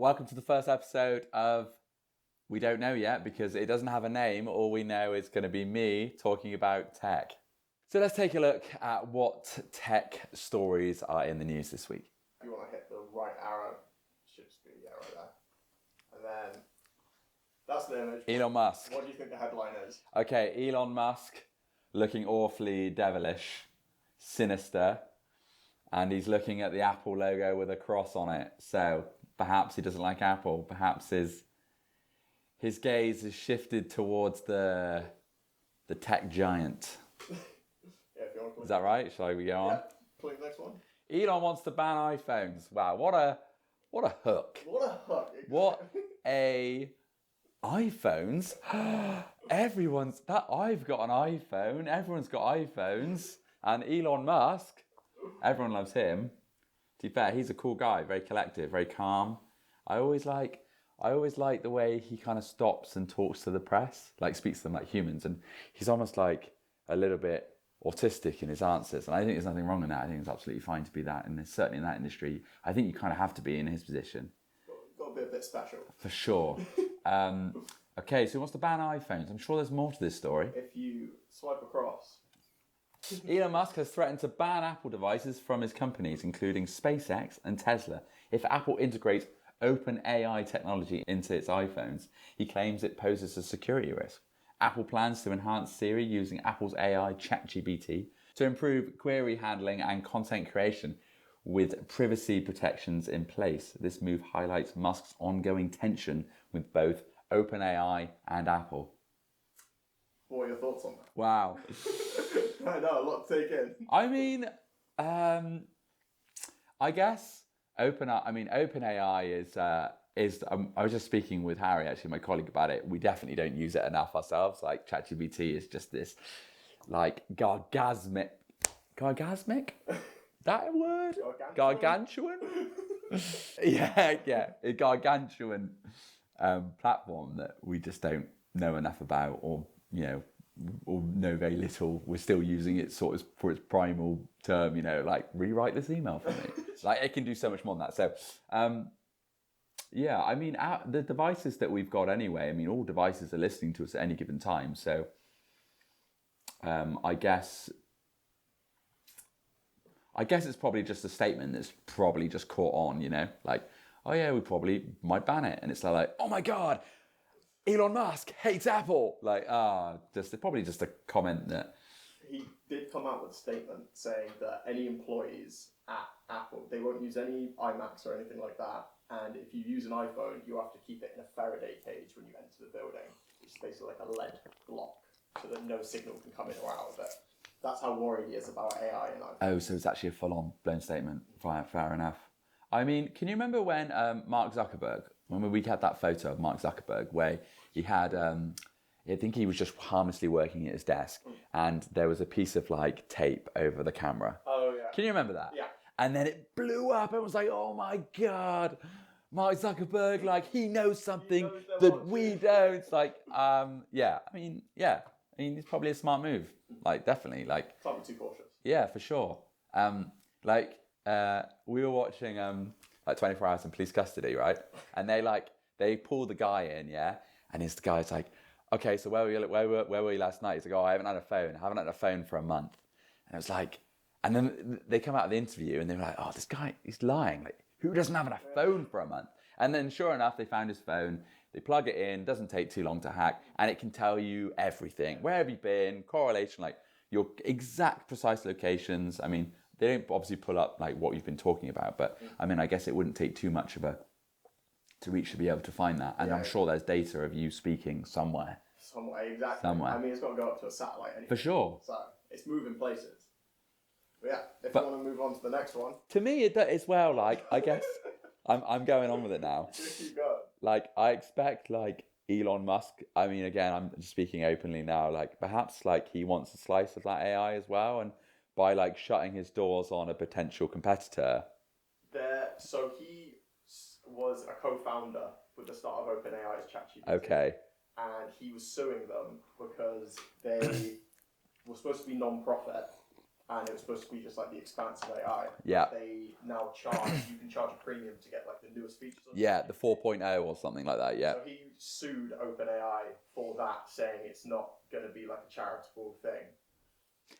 Welcome to the first episode of We Don't Know Yet because it doesn't have a name. All we know is going to be me talking about tech. So let's take a look at what tech stories are in the news this week. If you want to hit the right arrow, should just be right there. And then that's the image. Elon Musk. What do you think the headline is? Okay, Elon Musk looking awfully devilish, sinister, and he's looking at the Apple logo with a cross on it. So perhaps he doesn't like Apple. Perhaps his gaze is shifted towards the tech giant. Yeah, if you want to click. Is that right? Shall we go on? Yeah, click the next one. Elon wants to ban iPhones. Wow, what a hook. What a hook. What a iPhones. I've got an iPhone. Everyone's got iPhones. And Elon Musk, everyone loves him. To be fair, he's a cool guy, very collective, very calm. I always like the way he kind of stops and talks to the press, like speaks to them like humans, and he's almost like a little bit autistic in his answers. And I think there's nothing wrong in that. I think it's absolutely fine to be that, and certainly in that industry, I think you kind of have to be in his position. Got to be a bit special. For sure. Okay, so he wants to ban iPhones. I'm sure there's more to this story. If you swipe across. Elon Musk has threatened to ban Apple devices from his companies, including SpaceX and Tesla, if Apple integrates open AI technology into its iPhones. He claims it poses a security risk. Apple plans to enhance Siri using Apple's AI ChatGPT to improve query handling and content creation with privacy protections in place. This move highlights Musk's ongoing tension with both OpenAI and Apple. What are your thoughts on that? Wow. I know, a lot to take in. I mean, I guess OpenAI is. I was just speaking with Harry, actually, my colleague, about it. We definitely don't use it enough ourselves. Like ChatGPT is just this, like gargasmic. That a word? Gargantuan. yeah, a gargantuan platform that we just don't know enough about, or know very little. We're still using it sort of for its primal term, like rewrite this email for me. Like it can do so much more than that. So, the devices that we've got anyway, all devices are listening to us at any given time. So, I guess it's probably just a statement that's probably just caught on, like, oh yeah, we probably might ban it. And it's like, oh my God, Elon Musk hates Apple. Like, it's probably just a comment that... He did come out with a statement saying that any employees at Apple, they won't use any iMacs or anything like that. And if you use an iPhone, you have to keep it in a Faraday cage when you enter the building, which is basically like a lead block, so that no signal can come in or out of it. That's how worried he is about AI and iPhone. Oh, so it's actually a full-on blown statement. Fair enough. Can you remember when Mark Zuckerberg, when we had that photo of Mark Zuckerberg where he had, I think he was just harmlessly working at his desk and there was a piece of like tape over the camera. Oh, yeah. Can you remember that? Yeah. And then it blew up. It was like, oh my God, Mark Zuckerberg, like he knows something that we don't. It's like, it's probably a smart move. Like, definitely. Like, Can't be too cautious. Yeah, for sure. We were watching 24 Hours in Police Custody, right? And they pulled the guy in, yeah? And the guy's like, okay, so where were you last night? He's like, oh, I haven't had a phone for a month. And it was like, and then they come out of the interview and they were like, oh, this guy, he's lying. Like, who doesn't have a phone for a month? And then sure enough, they found his phone. They plug it in, doesn't take too long to hack, and it can tell you everything. Where have you been? Correlation, like your exact precise locations. They don't obviously pull up like what you've been talking about, but I guess it wouldn't take too much to reach to be able to find that. And I'm sure there's data of you speaking somewhere. Exactly. Somewhere. It's got to go up to a satellite anyway. For sure. So it's moving places. But yeah, if you want to move on to the next one. To me, it as well. Like, I guess I'm going on with it now. Keep going. Like, I expect like Elon Musk. Again, I'm just speaking openly now. Like, perhaps like he wants a slice of that AI as well, and by like shutting his doors on a potential competitor. So he was a co-founder with the start of OpenAI's ChatGPT. Okay. And he was suing them because they were supposed to be non-profit, and it was supposed to be just like the expanse of AI. Yeah. They now you can charge a premium to get like the newest features. Yeah, the 4.0 or something like that. Yeah. So he sued OpenAI for that, saying it's not going to be like a charitable thing.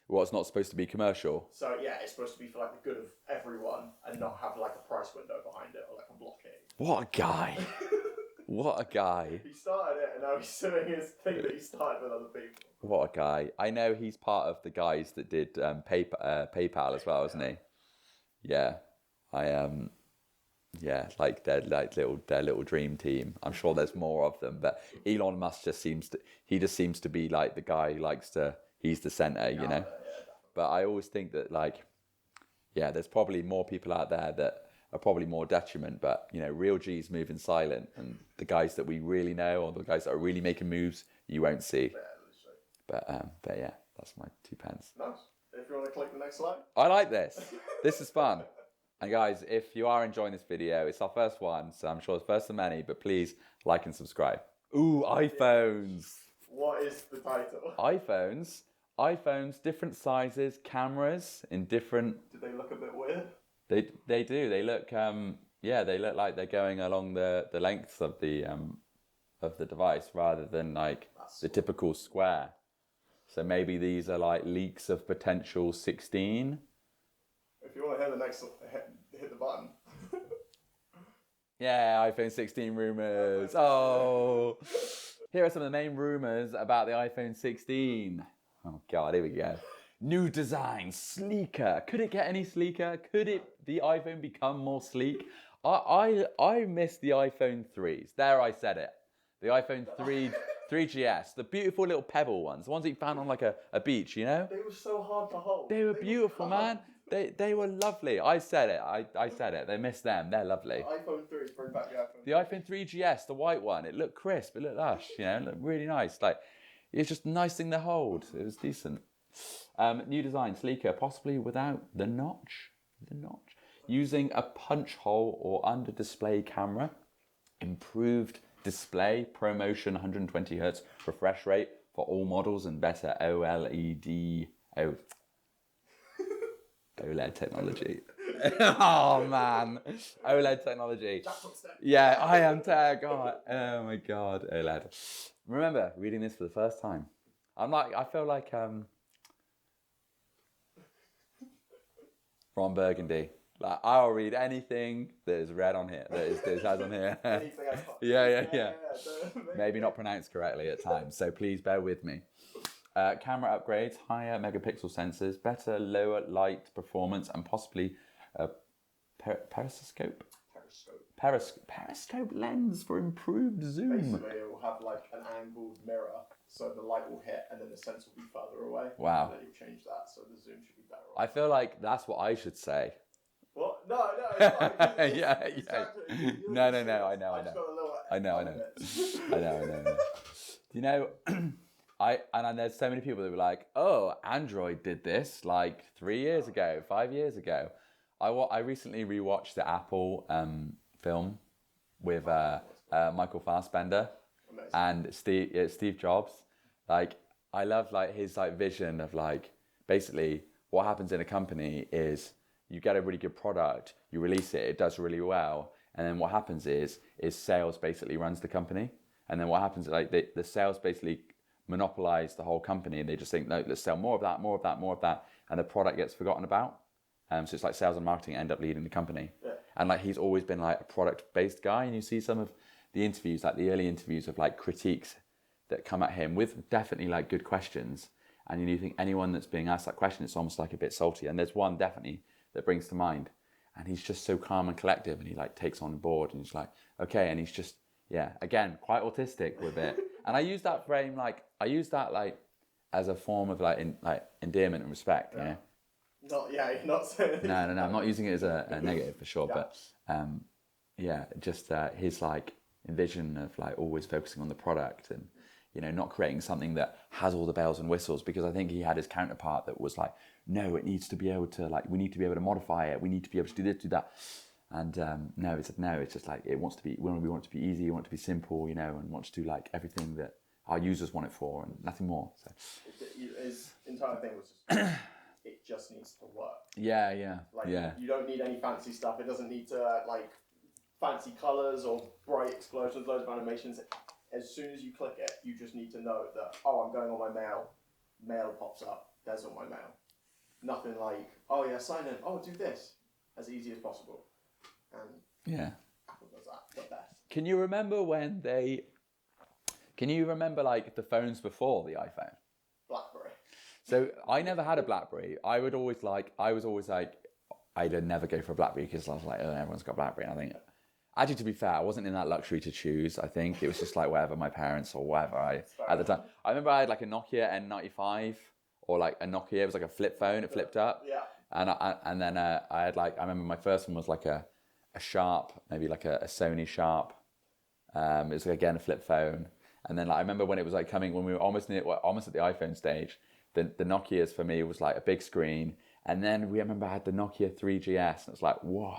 Well, it's not supposed to be commercial. So yeah, it's supposed to be for like the good of everyone and not have like a price window behind it or like a blockade. What a guy. What a guy. He started it and now he's suing his thing that he started with other people. What a guy. I know he's part of the guys that did PayPal as well, isn't he? Yeah. Yeah, like their little dream team. I'm sure there's more of them, but Elon Musk just seems to be like the guy who he's the center, you know. But I always think that there's probably more people out there that are probably more detriment, but real G's moving silent, and the guys that we really know or the guys that are really making moves, you won't see. But yeah, that's my 2 pence. Nice. If you want to click the next slide. I like this. This is fun. And guys, if you are enjoying this video, it's our first one, so I'm sure it's first of many, but please like and subscribe. Ooh, iPhones. What is the title? iPhones, different sizes, cameras in different... Do they look a bit weird? They do. They look they look like they're going along the length of the device rather than like the typical square. So maybe these are like leaks of potential 16. If you want to hear the next, hit the button. Yeah, iPhone 16 rumors. Oh, here are some of the main rumors about the iPhone 16. Oh God, here we go. New design, sleeker. Could it get any sleeker? Could the iPhone become more sleek? I miss the iPhone 3s. There, I said it. The iPhone 3GS, the beautiful little pebble ones, the ones that you found on like a beach, you know? They were so hard to hold. They were beautiful, man. They were lovely. I said it. I said it. They missed them. They're lovely. The iPhone 3s, bring back the iPhone 3. The iPhone 3GS, the white one, it looked crisp. It looked lush, it looked really nice. Like, it's just a nice thing to hold. It was decent. New design, sleeker, possibly without the notch. Using a punch hole or under display camera. Improved display, ProMotion 120 Hz refresh rate for all models and better OLED technology. Oh man, OLED technology. Yeah, I am tag. Oh my God, OLED. Remember reading this for the first time. I feel like Ron Burgundy. Like, I'll read anything that is read on here, that has on here. Yeah. Maybe not pronounced correctly at times, so please bear with me. Camera upgrades, higher megapixel sensors, better lower light performance, and possibly a periscope lens for improved zoom. Basically, it will have like an angled mirror, so the light will hit and then the sensor will be further away. Wow. And then you change that, so the zoom should be better. I feel like that's what I should say. What? No, it's fine. Yeah. Exactly. No. I know. You know, and there's so many people that were like, "Oh, Android did this like 3 years ago, 5 years ago." I recently rewatched the Apple film with Michael Fassbender and Steve Jobs. Like, I love like his like vision of like basically what happens in a company is you get a really good product, you release it, it does really well, and then what happens is sales basically runs the company, and then what happens is like the sales basically monopolize the whole company, and they just think, no, let's sell more of that, and the product gets forgotten about. So it's like sales and marketing end up leading the company. Yeah. And like he's always been like a product-based guy, and you see some of the interviews, like the early interviews of like critiques that come at him with definitely like good questions, and you think anyone that's being asked that question, it's almost like a bit salty. And there's one definitely that brings to mind, and he's just so calm and collective, and he like takes on board, and he's like, okay, and he's just, yeah, again, quite autistic with it. And I use that frame, like, as a form of like endearment and respect, you know? You're not saying. No, I'm not using it as a negative for sure, but just his like vision of like always focusing on the product and, you know, not creating something that has all the bells and whistles, because I think he had his counterpart that was like, no, it needs to be able to like, we need to be able to modify it, we need to be able to do this, do that. And it's just like, we want it to be easy, we want it to be simple, you know, and want to do like everything that our users want it for and nothing more. So his entire thing was just, it just needs to work. Yeah, yeah, Like, yeah. you don't need any fancy stuff. It doesn't need to, like, fancy colours or bright explosions, loads of animations. As soon as you click it, you just need to know that, oh, I'm going on my mail. Mail pops up. There's all my mail. Nothing like, oh, yeah, sign in. Oh, do this. As easy as possible. And Yeah. Apple does that the best. Can you remember like the phones before the iPhone? BlackBerry. So I never had a BlackBerry. I was always like, I'd never go for a BlackBerry because I was like, oh, everyone's got BlackBerry. And I think, actually, to be fair, I wasn't in that luxury to choose. I think it was just like whatever my parents or whatever at the time. I remember I had like a Nokia N95 or like a Nokia. It was like a flip phone. It flipped up. Yeah. And then I had like, I remember my first one was like a Sharp, maybe like a Sony Sharp. It was like, again a flip phone. And then like, I remember when it was like coming, when we were almost at the iPhone stage, the Nokias for me was like a big screen. And then I remember I had the Nokia 3GS, and it was like, whoa,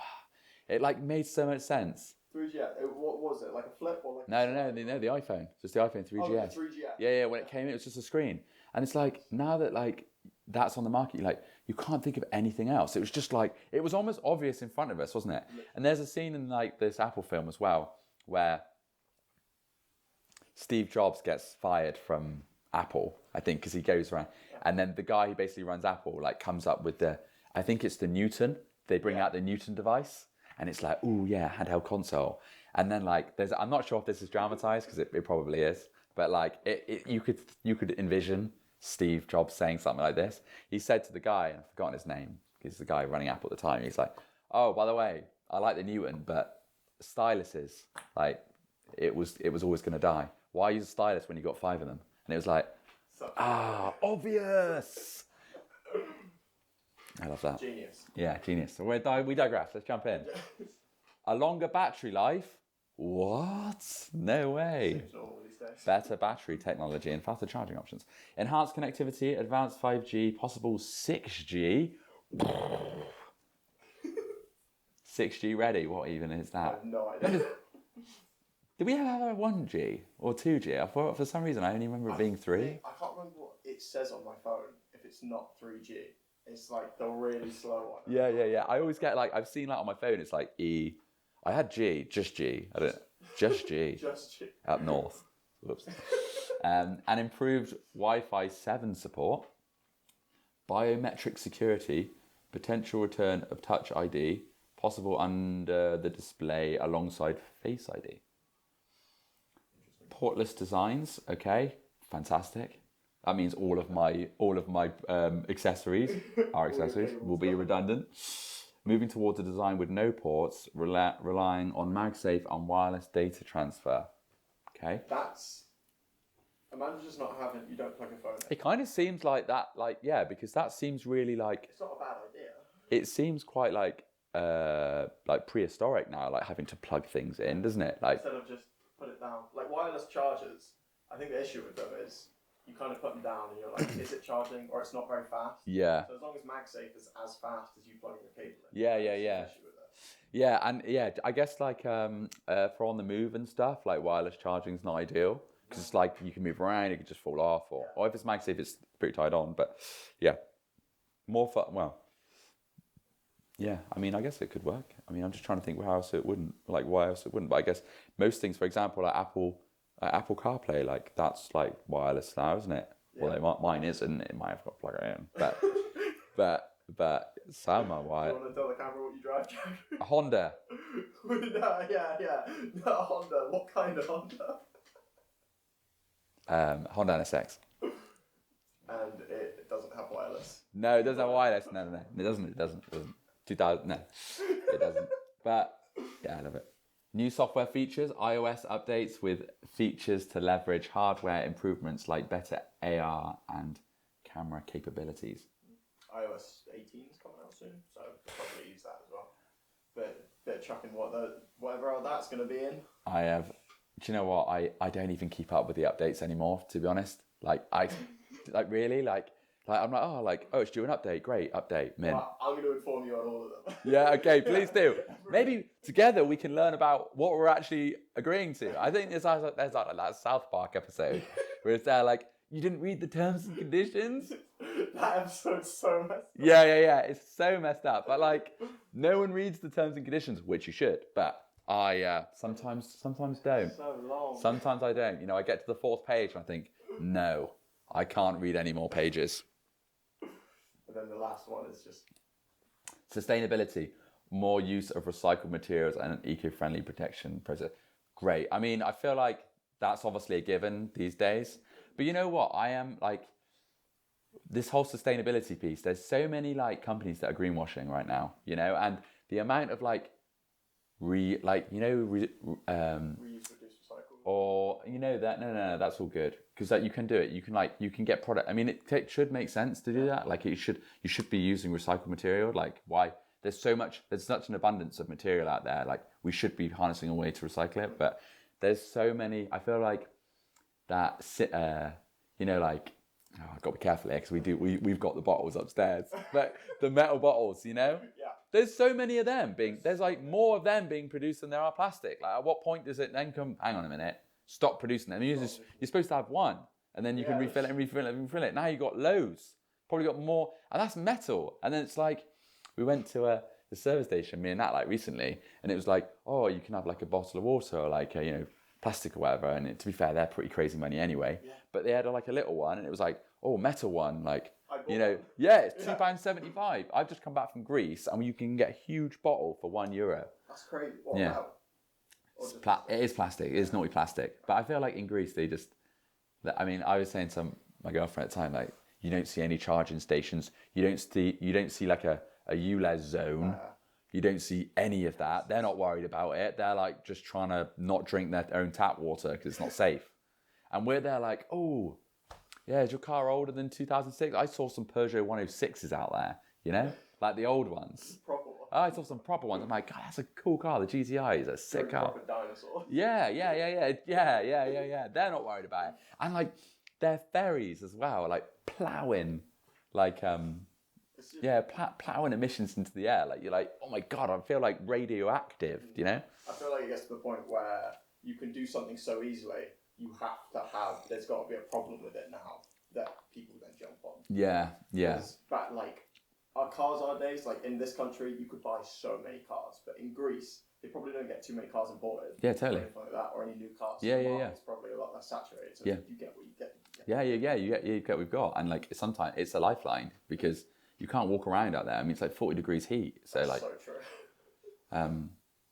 it like made so much sense. 3GS. What was it? Like a flip or like? No, the iPhone, just the iPhone 3GS. Oh, the 3GS. Yeah. When it came in, it was just a screen, and it's like now that like that's on the market, you can't think of anything else. It was just like it was almost obvious in front of us, wasn't it? And there's a scene in like this Apple film as well where Steve Jobs gets fired from Apple, I think, because he goes around, and then the guy who basically runs Apple like comes up with I think it's the Newton. They bring out the Newton device, and it's like, ooh yeah, handheld console. And then like I'm not sure if this is dramatized because it probably is, but like you could envision Steve Jobs saying something like this. He said to the guy, and I've forgotten his name, he's the guy running Apple at the time. He's like, oh, by the way, I like the Newton, but styluses, like it was always going to die. Why use a stylus when you got 5 of them? And it was like, obvious. I love that. Genius. Yeah, genius. So we digress. Let's jump in. A longer battery life? What? No way. Better battery technology and faster charging options. Enhanced connectivity, advanced 5G, possible 6G. 6G ready? What even is I that? have no idea. Did we ever have a 1G or 2G? I thought for some reason I only remember it being 3. I can't remember what it says on my phone if it's not 3G. It's like the really slow one. Yeah. I always get like, I've seen that on my phone. It's like E. I had G, just G. I don't. Just G. Just G. Up north. Whoops. And improved Wi-Fi 7 support, biometric security, potential return of Touch ID, possible under the display alongside Face ID. Portless designs, okay, fantastic. That means all of my accessories will be redundant. Moving towards a design with no ports, relying on MagSafe and wireless data transfer. Okay. Imagine just not having, you don't plug a phone in. It kind of seems like that, because that seems really like. It's not a bad idea. It seems quite like prehistoric now, like having to plug things in, doesn't it? Like instead of just put it down, like wireless chargers. I think the issue with them is you kind of put them down and you're like, is it charging or it's not very fast? Yeah. So as long as MagSafe is as fast as you plugging your cable in. Yeah. Issue with it. Yeah, and I guess like for on the move and stuff, like wireless charging is not ideal because it's like you can move around, it could just fall off, or if it's MagSafe, it's pretty tied on. But yeah, more fun. Well, yeah, I mean, I guess it could work. I mean, I'm just trying to think how else it wouldn't, like why else it wouldn't. But I guess most things, for example, like Apple CarPlay, like that's like wireless now, isn't it? Yeah. Well, mine isn't. It might have got to plug it in, but some are wired. Do you want to tell the camera what you drive, Jack? A Honda. No, yeah. Not a Honda. What kind of Honda? Honda NSX. And it doesn't have wireless. No, it doesn't have wireless. No. It doesn't. 2000. No, it doesn't. But yeah, I love it. New software features, iOS updates with features to leverage hardware improvements like better AR and camera capabilities. iOS 18 is coming out soon, so probably use that as well. Bit of chucking whatever that's going to be in. I have. Do you know what? I don't even keep up with the updates anymore, to be honest. It's due an update. Great update, mint. Well, I'm going to inform you on all of them. Yeah, okay, please do. Maybe together we can learn about what we're actually agreeing to. I think there's like that South Park episode where it's there like, You didn't read the terms and conditions? That episode's so messed up. Yeah. It's so messed up. But like, no one reads the terms and conditions, which you should. But I sometimes don't. So long. Sometimes I don't. You know, I get to the 4th page and I think, no, I can't read any more pages. And then the last one is just Sustainability, more use of recycled materials and an eco-friendly protection process. Great. I mean, I feel like that's obviously a given these days. But you know what? I am like, this whole sustainability piece, there's so many like companies that are greenwashing right now, you know, and the amount of like, reuse, reduce, recycle. Or, you know, that, no, that's all good. Because that you can do it. You can get product. I mean, it should make sense to do that. Like you should be using recycled material. Like why? There's such an abundance of material out there. Like we should be harnessing a way to recycle it. But there's so many, I feel like that, you know, like, oh, I've got to be careful here because we've got the bottles upstairs. But the metal bottles, you know? Yeah. There's so many of them there's like more of them being produced than there are plastic. Like at what point does it then come, hang on a minute, stop producing them? You're supposed to have one and then you can refill it. Now you've got loads, probably got more, and that's metal. And then it's like, we went to the service station, me and Nat, like recently, and it was like, oh, you can have like a bottle of water or like you know, plastic or whatever. And to be fair, they're pretty crazy money anyway. Yeah. But they had like a little one, and it was like, oh, metal one, like, you know, it's £2.75. I've just come back from Greece, and you can get a huge bottle for €1. That's crazy. What about? It is plastic. It is naughty plastic. But I feel like in Greece they just, I mean, I was saying to my girlfriend at the time, like, you don't see any charging stations. You don't see like a ULEZ zone. You don't see any of that. They're not worried about it. They're like just trying to not drink their own tap water because it's not safe. And we're there like, oh, yeah, is your car older than 2006? I saw some Peugeot 106s out there, you know, like the old ones. Proper ones. I saw some proper ones. I'm like, God, that's a cool car. The GTI is a sick car. Proper dinosaur. Yeah. They're not worried about it. And like, they're ferries as well, like ploughing, like ploughing emissions into the air. Like you're like, oh my God, I feel like radioactive. You know? I feel like it gets to the point where you can do something so easily. You have to have. There's got to be a problem with it now that people then jump on. Yeah. But like our cars nowadays, like in this country, you could buy so many cars, but in Greece, they probably don't get too many cars imported. Yeah, totally. Or anything like that, or any new cars. Yeah. It's probably a lot less saturated. So you get what you get. You get what we've got, and like sometimes it's a lifeline because you can't walk around out there. I mean, it's like 40 degrees heat. So That's like, so true.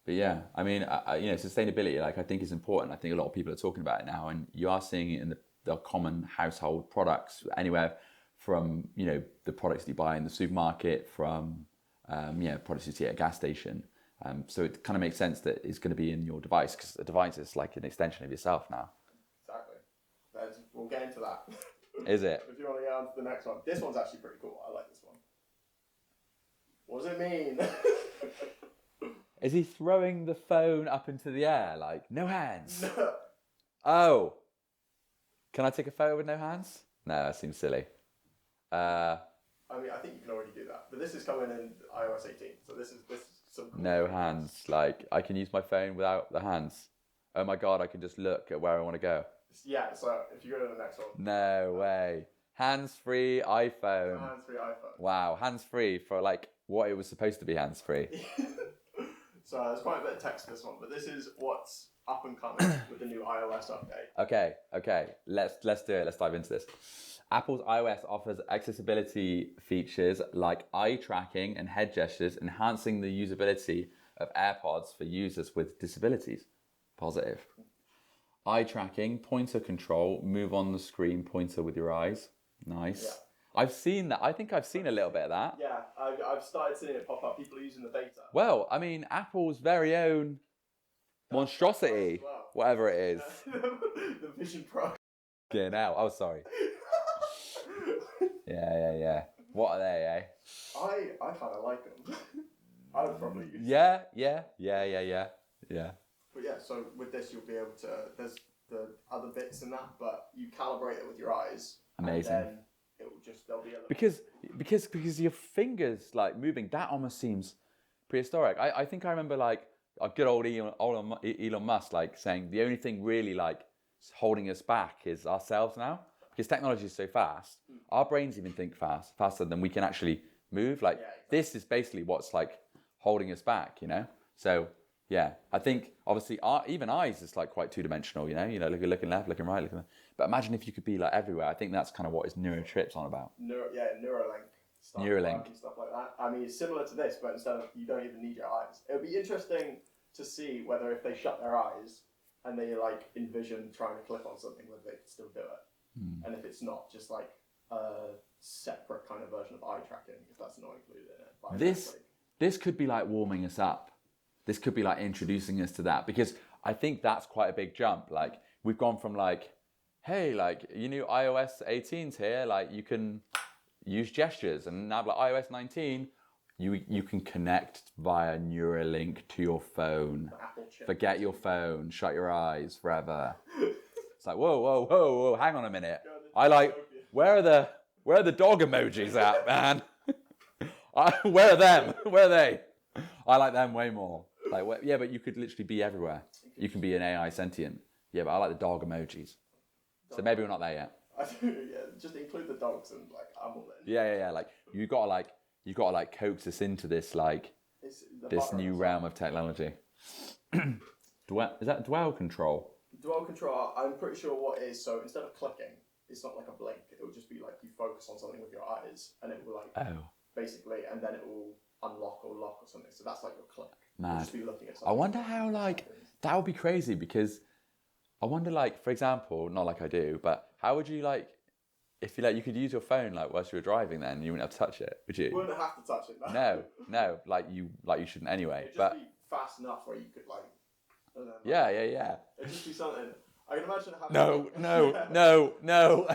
But yeah, I mean, you know, sustainability, like I think is important. I think a lot of people are talking about it now, and you are seeing it in the common household products, anywhere from, you know, the products that you buy in the supermarket, from products you see at a gas station. So it kind of makes sense that it's going to be in your device because the device is like an extension of yourself now. Exactly. We'll get into that. Is it? If you want to get on to the next one. This one's actually pretty cool. I like this one. What does it mean? Is he throwing the phone up into the air like, no hands? No. Oh. Can I take a photo with no hands? No, that seems silly. I mean, I think you can already do that. But this is coming in iOS 18. So this is some cool no hands. Like, I can use my phone without the hands. Oh my God, I can just look at where I want to go. Yeah, so if you go to the next one. No way. Hands-free iPhone. Hands-free iPhone. Wow, hands-free for like what it was supposed to be hands-free. So there's quite a bit of text in this one, but this is what's up and coming with the new iOS update. Okay. Let's do it. Let's dive into this. Apple's iOS offers accessibility features like eye tracking and head gestures, enhancing the usability of AirPods for users with disabilities. Positive. Eye tracking, pointer control, move on the screen pointer with your eyes. Nice. Yeah. I've seen that. I think I've seen a little bit of that. Yeah, I've started seeing it pop up. People are using the beta. Well, I mean, Apple's very own monstrosity, whatever it is. The Vision Pro. Yeah, now. Oh, sorry. Yeah. What are they, eh? I kind of like them. I would probably use them. Yeah. But yeah, so with this, you'll be able to, there's the other bits in that, but you calibrate it with your eyes. Amazing. And then it will just, there'll be a little... Because your fingers, like, moving, that almost seems prehistoric. I think I remember, like, a good old Elon Musk, like, saying the only thing really, like, holding us back is ourselves now. because technology is so fast. Our brains even think faster than we can actually move. Like this is basically what's like holding us back, you know. So yeah, I think obviously even eyes is like quite two-dimensional, you know, looking left, looking right, but imagine if you could be like everywhere. I think that's kind of what his neurotrip's on about. Neuralink and stuff like that. I mean, it's similar to this, but instead of you don't even need your eyes. It would be interesting to see whether if they shut their eyes and they like envision trying to click on something, whether they could still do it. And if it's not just like a separate kind of version of eye tracking, if that's not included in it. But this could be like warming us up. This could be like introducing us to that, because I think that's quite a big jump. Like we've gone from like, hey, like iOS 18's here, like you can use gestures, and now like iOS 19, you can connect via Neuralink to your phone. Forget your phone, shut your eyes forever. It's like whoa, hang on a minute. Where are the dog emojis at, man? Where are them? Where are they? I like them way more. Like but you could literally be everywhere. You can be an AI sentient. Yeah, but I like the dog emojis. So maybe we're not there yet. Just include the dogs and like I'm all in. Yeah. Like you gotta coax us into this this new realm of technology. Is that dwell control? Dwell control. I'm pretty sure what it is. So instead of clicking, it's not like a blink. It will just be like you focus on something with your eyes, and it will like basically, and then it will unlock or lock or something. So that's like your click. Mad. Just be looking at something. I wonder how that would be crazy, because I wonder for example, not like I do, but how would you if you could use your phone whilst you were driving, then you wouldn't have to touch it, would you? You wouldn't have to touch it. No, you shouldn't anyway. It'd just be fast enough where you could I don't know. Yeah. It'd just be something. I can imagine having No. I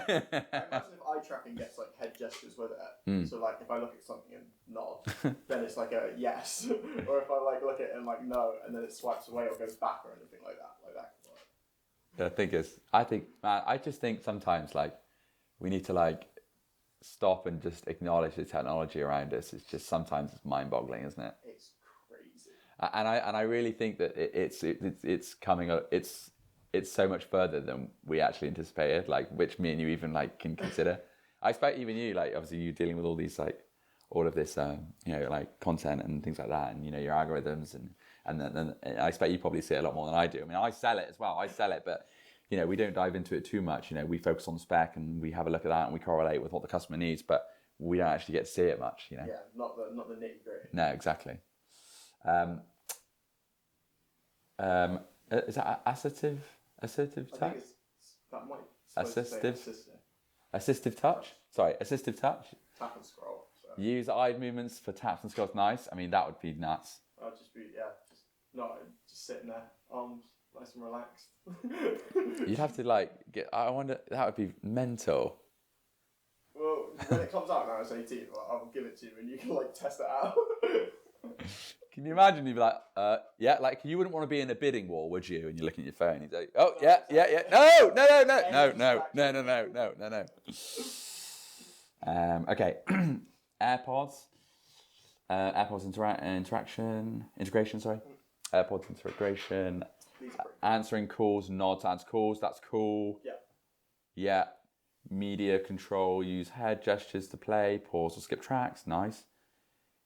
imagine if eye tracking gets head gestures with it. So if I look at something and nod, then it's like a yes. Or if I look at it and no, and then it swipes away or goes back or anything like that. I just think sometimes we need to stop and just acknowledge the technology around us. It's just sometimes it's mind-boggling, isn't it? It's crazy. And I really think that it's coming up. It's so much further than we actually anticipated. Which me and you even can consider. I expect even you obviously you're dealing with all these all of this content and things like that, and your algorithms and then I expect you probably see it a lot more than I do. I mean, I sell it as well. But we don't dive into it too much. We focus on the spec and we have a look at that and we correlate with what the customer needs, but we don't actually get to see it much. Yeah, not the nitty gritty. No, exactly. Is that assistive touch? That might assistive touch. Sorry, assistive touch. Tap and scroll. So. Use eye movements for taps and scrolls. Nice. I mean, that would be nuts. I'd just be just sitting there, arms nice and relaxed. You'd have to I wonder, that would be mental. Well, when it comes out now, it's 18. I'll give it to you and you can test it out. Can you imagine? You'd be you wouldn't want to be in a bidding war, would you? And you're looking at your phone. You'd say, oh yeah. No. Okay, AirPods. AirPods integration. Sorry, AirPods integration. Answering calls, nods to answer calls. That's cool. Yeah. Media control. Use head gestures to play, pause or skip tracks. Nice.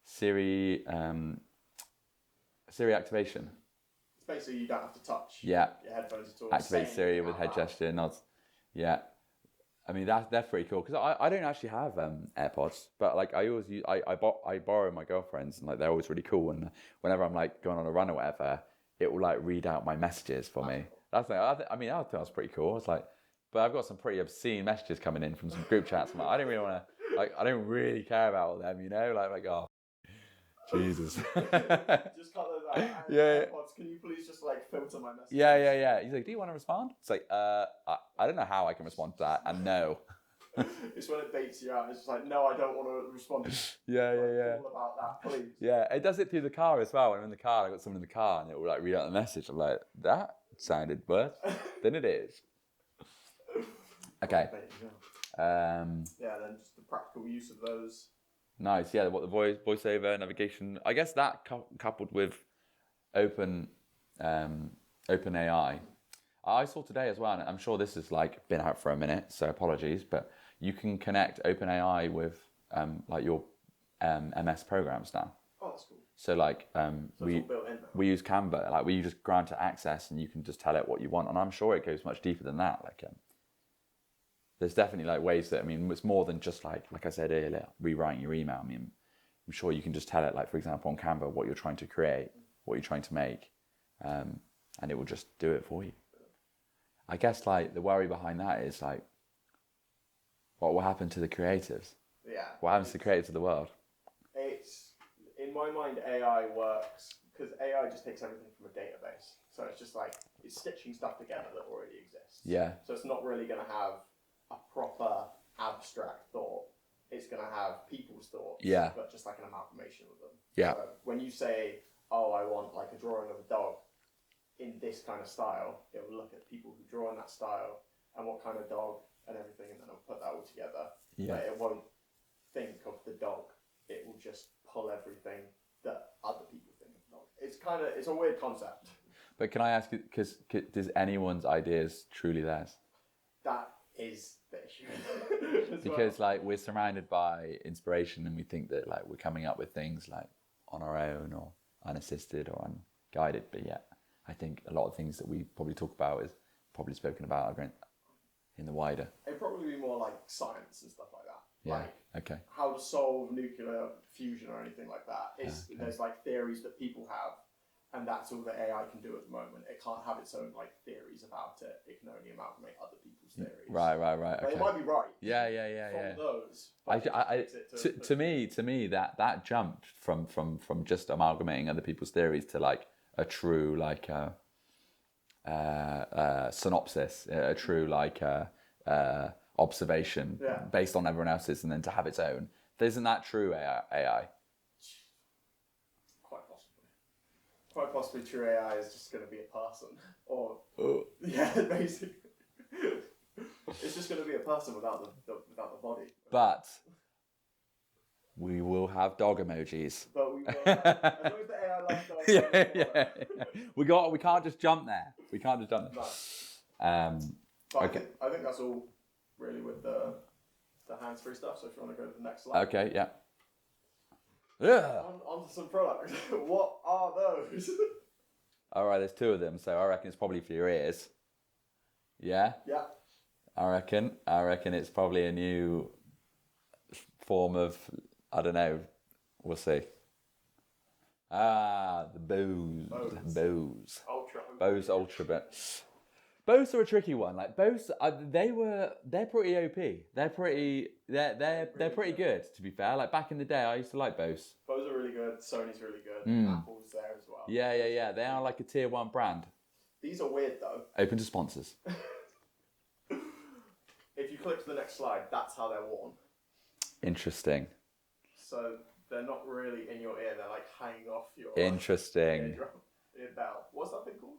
Siri activation. It's basically you don't have to touch your headphones at all. Activate Siri with head gesture, nods. Yeah. I mean, they're pretty cool, because I don't actually have AirPods, but I always use, I borrow my girlfriend's, and they're always really cool, and whenever I'm going on a run or whatever, it will read out my messages for me. That's I think that's pretty cool. It's but I've got some pretty obscene messages coming in from some group chats. I'm I don't really want to, I don't really care about them, oh, Jesus. Just cut those out. AirPods, can you please just filter my messages? Yeah. He's do you want to respond? It's I don't know how I can respond to that, and no. It's when it baits you out. It's just no, I don't want to respond. Yeah. All about that, please. Yeah, it does it through the car as well. When I'm in the car, I got someone in the car, and it will read out the message. I'm that sounded worse than it is. Okay. Then just the practical use of those. Nice, yeah. What the voiceover navigation? I guess that coupled with open AI. I saw today as well, and I'm sure this has like been out for a minute, so apologies, but you can connect OpenAI with like your MS programs now. Oh, that's cool. So like So it's all built in now. we use Canva, like we just grant it access, and you can just tell it what you want. And I'm sure it goes much deeper than that. Like there's definitely like ways that, I mean, it's more than just like I said earlier, rewriting your email. I mean, I'm sure you can just tell it, like, for example, on Canva, what you're trying to create, what you're trying to make, and it will just do it for you. I guess like the worry behind that is like, what will happen to the creatives? Yeah. What happens to the creatives of the world? It's, in my mind, AI works because AI just takes everything from a database. So it's just like, it's stitching stuff together that already exists. Yeah. So it's not really going to have a proper abstract thought. It's going to have people's thoughts, Yeah. but just like an amalgamation of them. Yeah. So when you say, oh, I want like a drawing of a dog in this kind of style, it will look at people who draw in that style and what kind of dog and everything, and then it'll put that all together. Yeah. But it won't think of the dog. It will just pull everything that other people think of the dog. It's a weird concept. But can I ask you, because does anyone's ideas truly theirs? That is the issue. Because like we're surrounded by inspiration, and we think that like we're coming up with things like on our own or unassisted or unguided, but yet I think a lot of things that we probably talk about is probably spoken about in the wider. It'd probably be more like science and stuff like that. Yeah. Like Okay. how to solve nuclear fusion or anything like that. Okay. There's like theories that people have, and that's all that AI can do at the moment. It can't have its own like theories about it. It can only amalgamate other people's theories. Right. But Okay. it might be right. Yeah. From those. But To me, that jump from just amalgamating other people's theories to like a true like synopsis, a true like observation based on everyone else's, and then to have its own. Isn't that true AI? Quite possibly true. AI is just going to be a person, or yeah, basically, it's just going to be a person without the body. But we will have dog emojis. But we will, as long as the AI loves dogs. Yeah. We can't just jump there. No. But okay. I think that's all really with the hands-free stuff. So if you want to go to the next slide. Okay. Yeah. Yeah. On to some products. What are those? All right, there's two of them, so I reckon it's probably for your ears. Yeah? Yeah. I reckon it's probably a new form of, I don't know, we'll see. The Bose. Ultra. Bose Ultra Bit. Bose are a tricky one. Like Bose, they're pretty OP. They're pretty good. To be fair, like back in the day, I used to like Bose. Bose are really good. Sony's really good. Apple's there as well. Yeah. They are like a tier 1 brand. These are weird though. Open to sponsors. If you click to the next slide, that's how they're worn. Interesting. So they're not really in your ear. They're like hanging off your Interesting. ear bell. What's that thing called?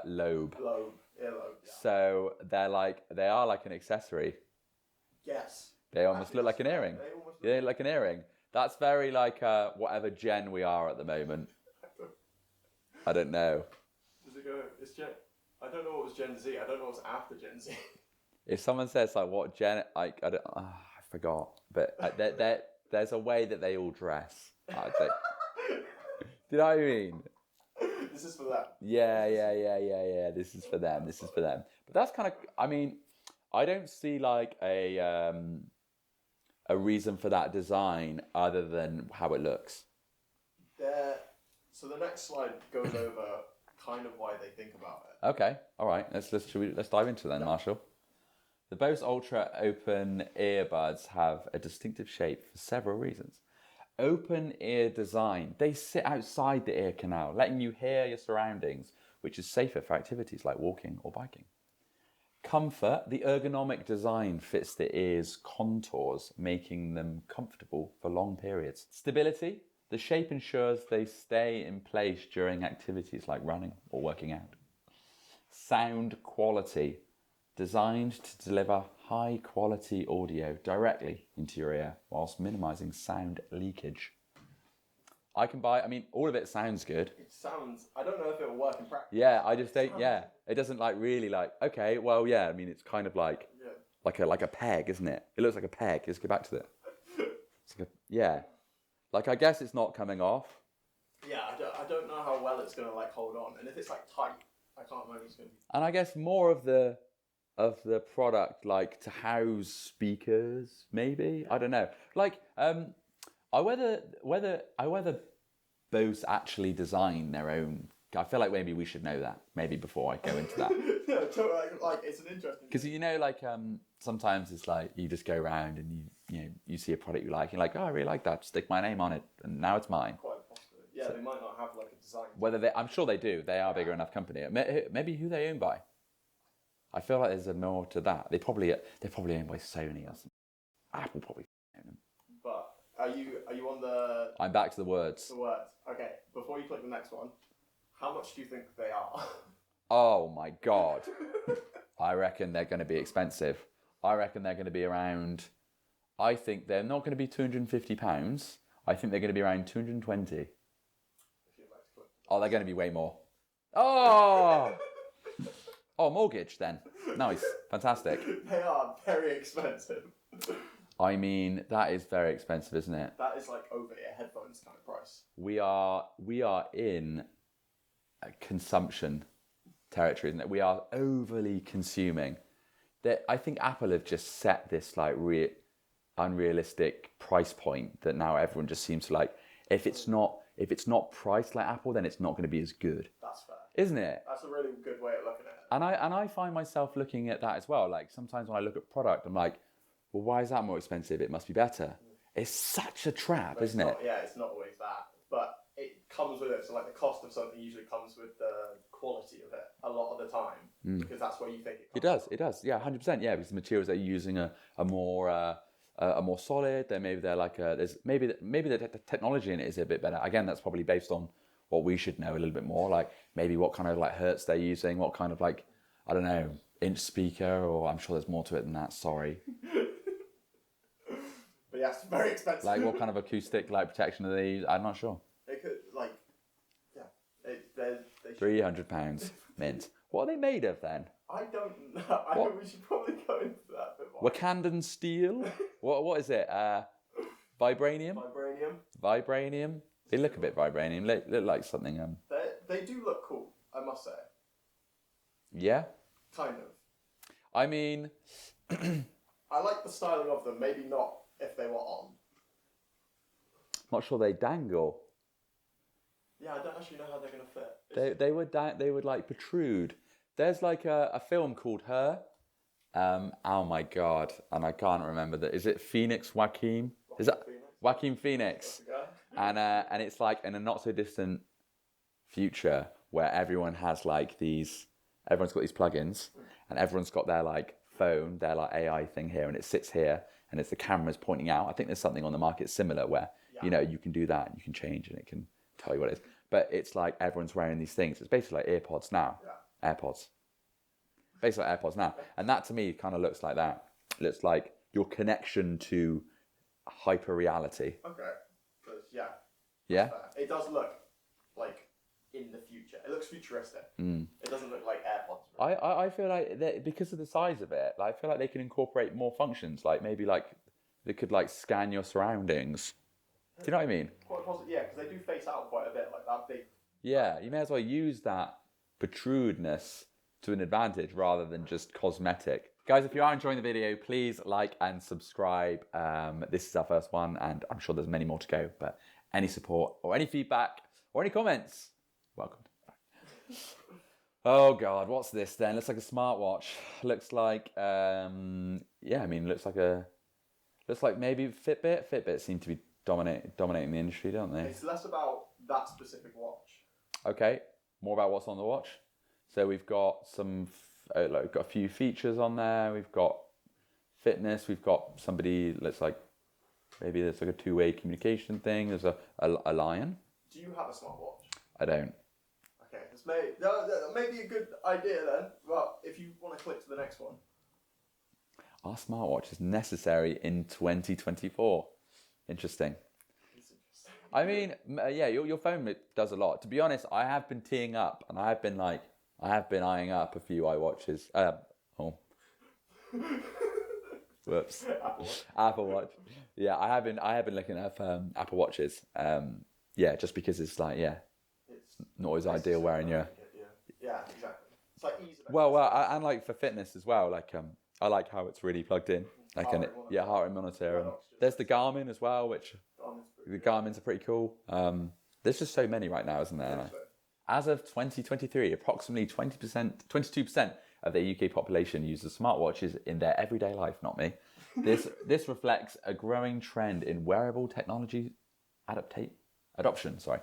Lobe. Earlobe. Yeah. So they are like an accessory. Yes. They almost look like an earring. They look like an earring. That's very like whatever gen we are at the moment. I don't know. Does it go? It's Gen. I don't know what was Gen Z. I don't know what's after Gen Z. If someone says like what gen, I forgot. But there's a way that they all dress. I think. Do you know what I mean? This is for them. Yeah. This is for them. But that's kind of. I mean, I don't see like a reason for that design other than how it looks. So the next slide goes over kind of why they think about it. Okay. All right. Let's dive into it then, Marshall. The Bose Ultra Open earbuds have a distinctive shape for several reasons. Open ear design. They sit outside the ear canal, letting you hear your surroundings, which is safer for activities like walking or biking. Comfort. The ergonomic design fits the ear's contours, making them comfortable for long periods. Stability. The shape ensures they stay in place during activities like running or working out. Sound quality. Designed to deliver high quality audio directly into your ear whilst minimizing sound leakage. I can buy. I mean, all of it sounds good. It sounds. I don't know if it will work in practice. Yeah, I just don't. Yeah, it doesn't like really like. Okay, well, yeah. I mean, it's kind of like like a peg, isn't it? It looks like a peg. Let's go back to that. It's like like I guess it's not coming off. Yeah, I don't know how well it's gonna like hold on, and if it's like tight, I can't imagine it's gonna be. And I guess more of the product like to house speakers, maybe. I don't know. Like I whether Bose actually design their own. I feel like maybe we should know that maybe before I go into that. No, like it's an interesting. Because like sometimes it's like you just go around and you see a product you like, and you're like, oh, I really like that. Stick my name on it, and now it's mine. Quite possibly. Yeah, so, they might not have like a design. I'm sure they do. They are a bigger enough company. Maybe who they own by. I feel like there's more to that. They're probably owned by Sony or something. Apple probably own them. But are you on the? I'm back to the words. The words. Okay. Before you click the next one, how much do you think they are? Oh my god! I reckon they're going to be expensive. I reckon they're going to be around. I think they're not going to be £250. I think they're going to be around 220. Oh, they're going to be way more. Oh. Oh, mortgage then. Nice. Fantastic. They are very expensive. I mean, that is very expensive, isn't it? That is like over-ear headphones kind of price. We are in a consumption territory, isn't it? We are overly consuming. I think Apple have just set this like unrealistic price point that now everyone just seems to like. If it's not priced like Apple, then it's not going to be as good. That's fair. Isn't it? That's a really good way of looking at it. And I find myself looking at that as well. Like sometimes when I look at product, I'm like, well, why is that more expensive? It must be better. It's such a trap, isn't it? Yeah, it's not always that. But it comes with it. So like the cost of something usually comes with the quality of it a lot of the time. Because that's where you think it comes It does. Yeah, 100%. Yeah, because the materials they're using are more solid. They're like maybe the technology in it is a bit better. Again, that's probably based on what we should know a little bit more, like maybe what kind of like hertz they're using, what kind of like, I don't know, inch speaker, or I'm sure there's more to it than that, sorry. But yeah, it's very expensive. Like what kind of acoustic like protection are they using? I'm not sure. They could like, yeah, they £300 mint. What are they made of then? I don't know. I think we should probably go into that a bit more. Wakandan steel? What is it? Vibranium? Vibranium? They look a bit vibranium. Look like something. They do look cool, I must say. Yeah? Kind of. I mean... I like the styling of them, maybe not if they were on. Not sure they dangle. Yeah, I don't actually know how they're going to fit. They would like protrude. There's like a film called Her. Oh my god, and I can't remember that. Is it Phoenix Joaquin? Is that Joaquin Phoenix? And it's like in a not so distant future where everyone has like everyone's got these plugins, and everyone's got their like phone, their like AI thing here, and it sits here, and it's the cameras pointing out. I think there's something on the market similar where you can do that, and you can change, and it can tell you what it is. But it's like everyone's wearing these things. It's basically like AirPods now. Yeah. AirPods. Basically like AirPods now, and that to me kind of looks like that. It looks like your connection to hyper reality. Okay. Yeah. Yeah. It does look like in the future. It looks futuristic. It doesn't look like AirPods. Really. I feel like because of the size of it, I feel like they can incorporate more functions. Like maybe like they could like scan your surroundings. Do you know what I mean? Quite possibly, yeah, because they do face out quite a bit, like that big. Yeah, you may as well use that protrudeness to an advantage rather than just cosmetic. Guys, if you are enjoying the video, please like and subscribe. This is our first one, and I'm sure there's many more to go, but any support or any feedback or any comments, welcome. Oh God, what's this then? Looks like a smartwatch. Looks like, looks like maybe Fitbit. Fitbit seem to be dominating the industry, don't they? It's less about that specific watch. Okay, more about what's on the watch. So we've got got a few features on there. We've got fitness. We've got somebody. Looks like maybe there's like a two-way communication thing. There's a lion. Do you have a smartwatch? I don't. Okay, that may be a good idea then. Well, if you want to click to the next one. Our smartwatch is necessary in 2024. Interesting. I mean, yeah, your phone does a lot. To be honest, I have been teeing up, and I have been eyeing up a few iWatches. Oh, whoops, Apple Watch. Yeah, I have been looking at Apple Watches. Yeah, just because it's like, yeah, It's not always ideal wearing your. Yeah, exactly. It's like ease of Well, accessibility. and like for fitness as well. Like, I like how it's really plugged in. Like, Heart rate monitor. heart rate monitor. And Watch, there's the Garmin as well, which Garmin's pretty the good. Garmin's are pretty cool. There's just so many right now, isn't there? Yeah, so- As of 2023, approximately 22% of the UK population uses smartwatches in their everyday life. Not me. This reflects a growing trend in wearable technology adoption. Sorry,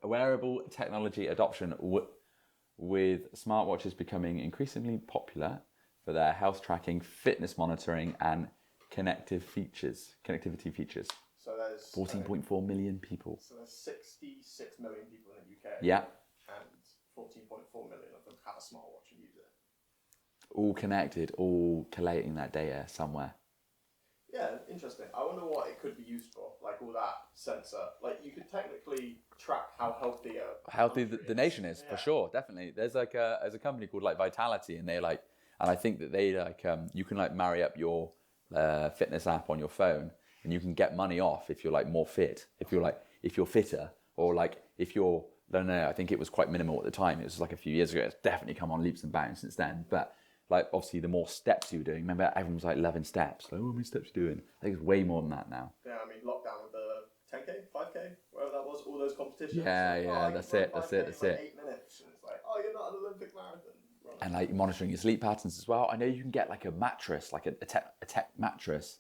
wearable technology adoption with smartwatches becoming increasingly popular for their health tracking, fitness monitoring, and connectivity features. So there's 14.4 million people. So there's 66 million people in the UK. Yeah. And 14.4 million of them have a smartwatch and use it. All connected, all collating that data somewhere. Yeah, interesting. I wonder what it could be used for. Like all that sensor. Like you could technically track how healthy The nation is, for sure, definitely. There's a company called like Vitality, and I think that they you can like marry up your fitness app on your phone, and you can get money off if you're like more fit, if you're fitter, or like if you're, I don't know, I think it was quite minimal at the time. It was like a few years ago. It's definitely come on leaps and bounds since then. But like obviously the more steps you were doing, remember everyone was like loving steps. Like, oh, how many steps you doing? I think it's way more than that now. Yeah, I mean lockdown with the 10k, 5k, wherever that was, all those competitions. Yeah, like, that's run it. 5K in like 8 minutes, and it's like, oh, you're not an Olympic marathon. And like monitoring your sleep patterns as well. I know you can get like a mattress, like a tech mattress.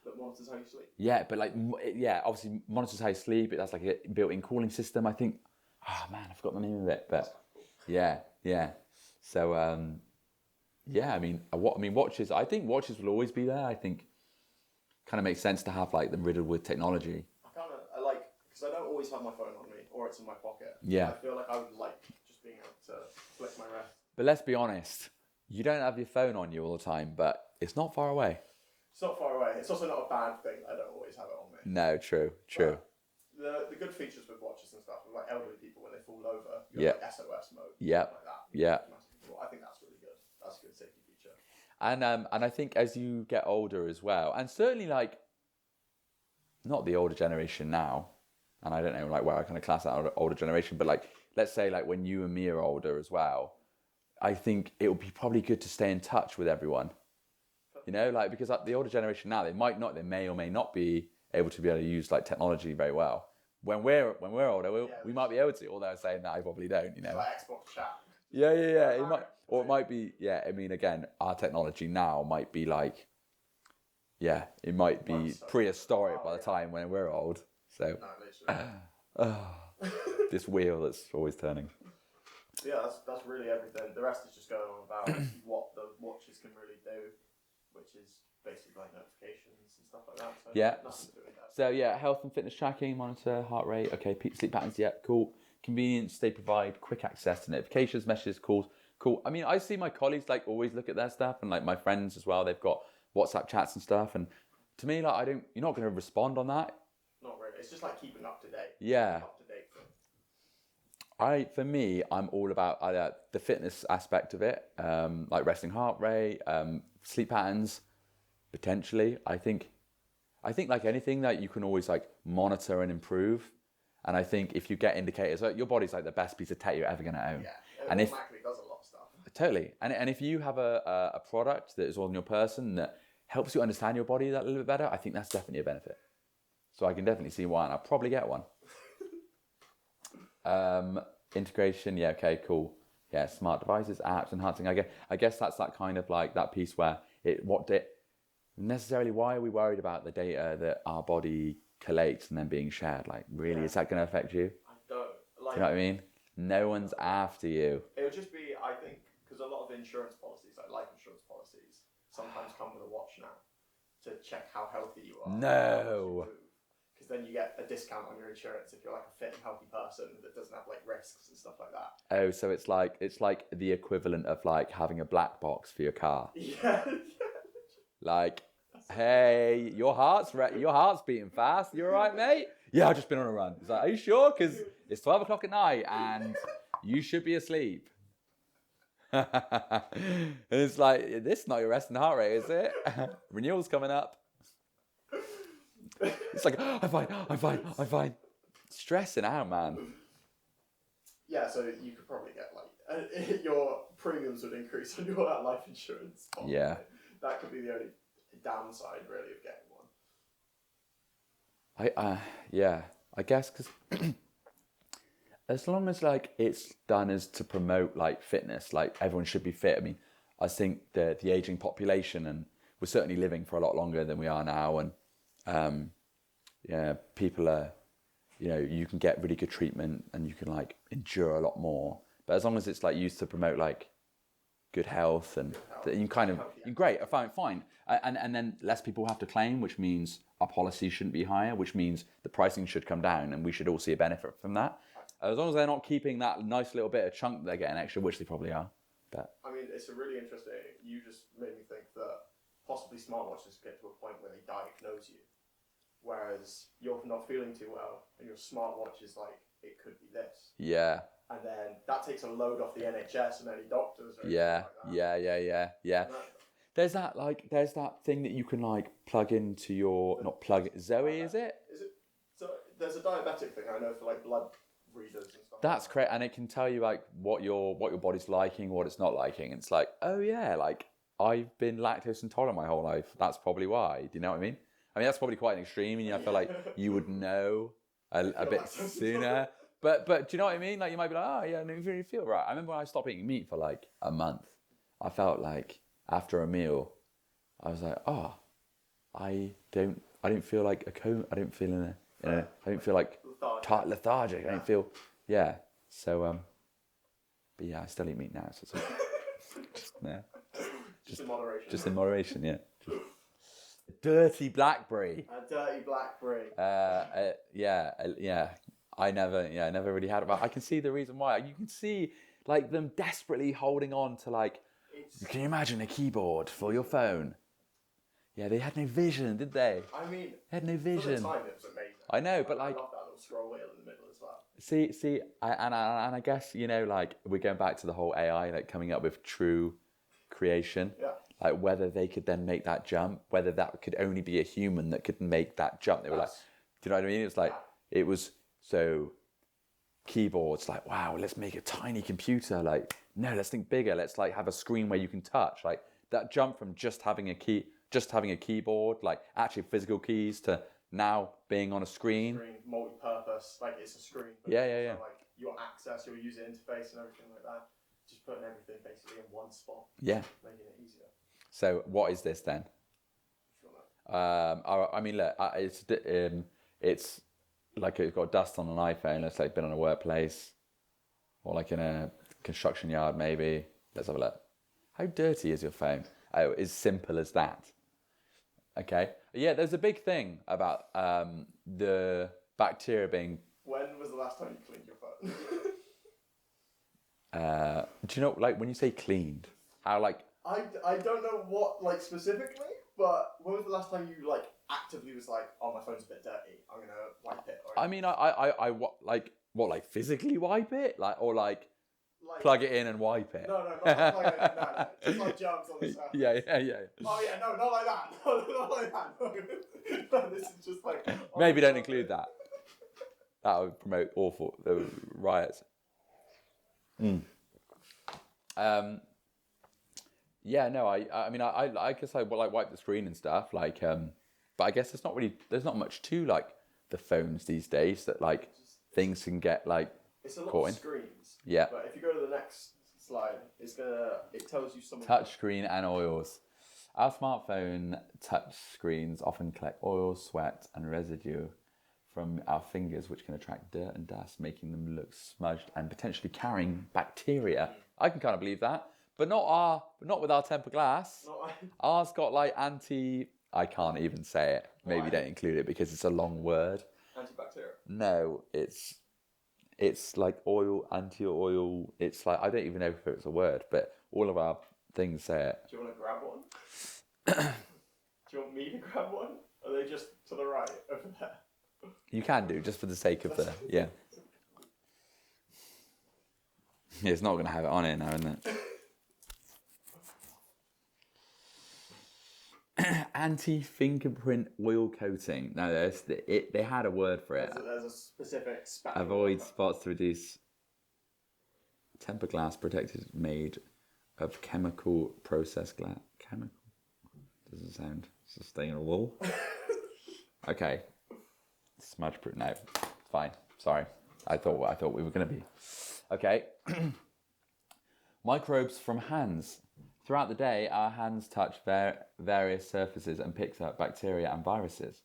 That monitors how you sleep. Yeah, but like, yeah, obviously monitors how you sleep. It has like a built-in cooling system. I think, oh man, I forgot the name of it. But yeah. So, yeah, I mean, watches. I think watches will always be there. I think kind of makes sense to have like them riddled with technology. I like, because I don't always have my phone on me or it's in my pocket. Yeah. I feel like I would like just being able to flick my wrist. But let's be honest, you don't have your phone on you all the time, but it's not far away. It's not far away. It's also not a bad thing. I don't always have it on me. No, true. But the good features with watches and stuff, with like elderly people when they fall over, you Yeah. have like SOS mode. Yeah. Like that. Yeah. I think that's really good. That's a good safety feature. And I think as you get older as well, and certainly like not the older generation now, and I don't know like where I kind of class that older generation, but like let's say like when you and me are older as well, I think it would be probably good to stay in touch with everyone. You know, like because like, the older generation now, they may or may not be able to use like technology very well. When we're older, we might be able to. Although saying that, I probably don't. You know, like Xbox chat. Yeah. It might, or it might be. Yeah, I mean, again, our technology now might be like, yeah, it might be prehistoric by the time when we're old. So, this wheel that's always turning. Yeah, that's really everything. The rest is just going on about what the watches can really do, which is basically like notifications and stuff like that. So yeah. Nothing to do with that. So yeah, health and fitness tracking, monitor heart rate. Okay, sleep patterns. Yeah, cool. Convenience. They provide quick access to notifications, messages, calls. Cool. I mean, I see my colleagues like always look at their stuff, and like my friends as well. They've got WhatsApp chats and stuff. And to me, like you're not going to respond on that. Not really. It's just like keeping up to date. Yeah. Up to date thing. For me, I'm all about the fitness aspect of it, like resting heart rate, sleep patterns, potentially. I think like anything that you can always like monitor and improve. And I think if you get indicators, like your body's like the best piece of tech you're ever going to own. Yeah, and it automatically does a lot of stuff. Totally. And if you have a product that is on your person that helps you understand your body that a little bit better, I think that's definitely a benefit. So I can definitely see why, and I'll probably get one. Integration, yeah, okay, cool. Yeah, smart devices, apps, enhancing. I guess that's that kind of like that piece where necessarily why are we worried about the data that our body collates and then being shared? Like, really, is that going to affect you? I don't. Like, do you know what I mean? No one's after you. It would just be, I think, because a lot of insurance policies, like life insurance policies, sometimes come with a watch now to check how healthy you are. No. Because then you get a discount on your insurance if you're like a fit and healthy person that doesn't have like risks and stuff like that. Oh, so it's like the equivalent of like having a black box for your car. Yeah. Like, hey, your heart's beating fast. You all right, mate? Yeah, I've just been on a run. It's like, are you sure? Because it's 12 o'clock at night and you should be asleep. And it's like, this is not your resting heart rate, is it? Renewal's coming up. It's like, I'm fine. Stressing out, man. Yeah, so you could probably get like your premiums would increase on your life insurance policy. Yeah. That could be the only downside, really, of getting one. I guess because as long as like it's done as to promote like fitness, like everyone should be fit. I mean, I think the aging population, and we're certainly living for a lot longer than we are now, and people are, you can get really good treatment and you can like endure a lot more. But as long as it's like used to promote like good health and that you kind of great, fine, and then less people have to claim, which means our policy shouldn't be higher, which means the pricing should come down, and we should all see a benefit from that. As long as they're not keeping that nice little bit of chunk that they're getting extra, which they probably are. But I mean, it's a really interesting. You just made me think that possibly smartwatches get to a point where they diagnose you, whereas you're not feeling too well, and your smartwatch is like, it could be this. yeah. And then that takes a load off the NHS and any doctors. Or Yeah. Like There's that thing that you can like plug into your Zoe, is it? So there's a diabetic thing I know for like blood readers and stuff. That's great, and it can tell you like what your body's liking, what it's not liking. It's like, oh yeah, like I've been lactose intolerant my whole life. That's probably why. Do you know what I mean? I mean, that's probably quite an extreme, and I feel like you would know a bit sooner. But do you know what I mean? Like you might be like, oh yeah, no, you really feel right. I remember when I stopped eating meat for like a month. I felt like after a meal, I was like, oh, I didn't feel like a coma. I didn't feel I didn't feel like lethargic. I didn't feel, yeah. So, but yeah, I still eat meat now. So it's just in moderation. Just in moderation, yeah. Dirty blackberry. A dirty blackberry. Yeah. I never really had it. But I can see the reason why. You can see like them desperately holding on to like. Can you imagine a keyboard for your phone? Yeah, they had no vision, did they? I mean, they had no vision. For the time, it was amazing. I know, but like. I love that little scroll wheel in the middle as well. See, and I guess like we're going back to the whole AI like coming up with true creation. Yeah. Like whether they could then make that jump, whether that could only be a human that could make that jump. They were like, do you know what I mean? It's like it was. So keyboards, like, wow, let's make a tiny computer. Like, no, let's think bigger. Let's like have a screen where you can touch. Like that jump from just having a keyboard, like actually physical keys, to now being on a screen. Multi-purpose, like it's a screen. Yeah. So, like your access, your user interface, and everything like that. Just putting everything basically in one spot. Yeah. Making it easier. So what is this then? I mean, look, it's like it's got dust on an iPhone. It's like been on a workplace, or like in a construction yard, maybe. Let's have a look. How dirty is your phone? Oh, as simple as that. Okay. Yeah, there's a big thing about the bacteria being. When was the last time you cleaned your phone? Do you know, like when you say cleaned, how like? I don't know what like specifically, but when was the last time you like actively was like, oh, my phone's a bit dirty, I'm gonna wipe it? Or I mean, I like physically wipe it, or like plug it in and wipe it. No, not plug it in. No. Just like germs on the surface. Yeah. Oh yeah, no, not like that. Not like that. No, this is just like. Maybe don't include that. That would promote awful riots. Yeah, no, I mean, I guess I like wipe the screen and stuff, like, but I guess there's not much to like the phones these days that like things can get like it's a lot caught of in. screens. Yeah. But if you go to the next slide, it tells you some touch screen and oils. Our smartphone touch screens often collect oil, sweat, and residue from our fingers, which can attract dirt and dust, making them look smudged and potentially carrying bacteria. I can kind of believe that, but not with our tempered glass. Ours got like I can't even say it. Maybe don't include it because it's a long word. Antibacterial. No, it's like oil, anti-oil. It's like I don't even know if it's a word, but all of our things say it. Do you want to grab one? Do you want me to grab one? Are they just to the right over there? You can do, just for the sake of the, yeah. Yeah, it's not going to have it on it now, isn't it? Anti-fingerprint oil coating. No, they had a word for it. There's a specific spec. Avoid spots to reduce tempered glass protected made of chemical process glass. Chemical? Doesn't sound sustainable. Okay. Smudge proof. No, fine. Sorry. I thought we were going to be. Okay. Microbes from hands. Throughout the day, our hands touch various surfaces and picks up bacteria and viruses.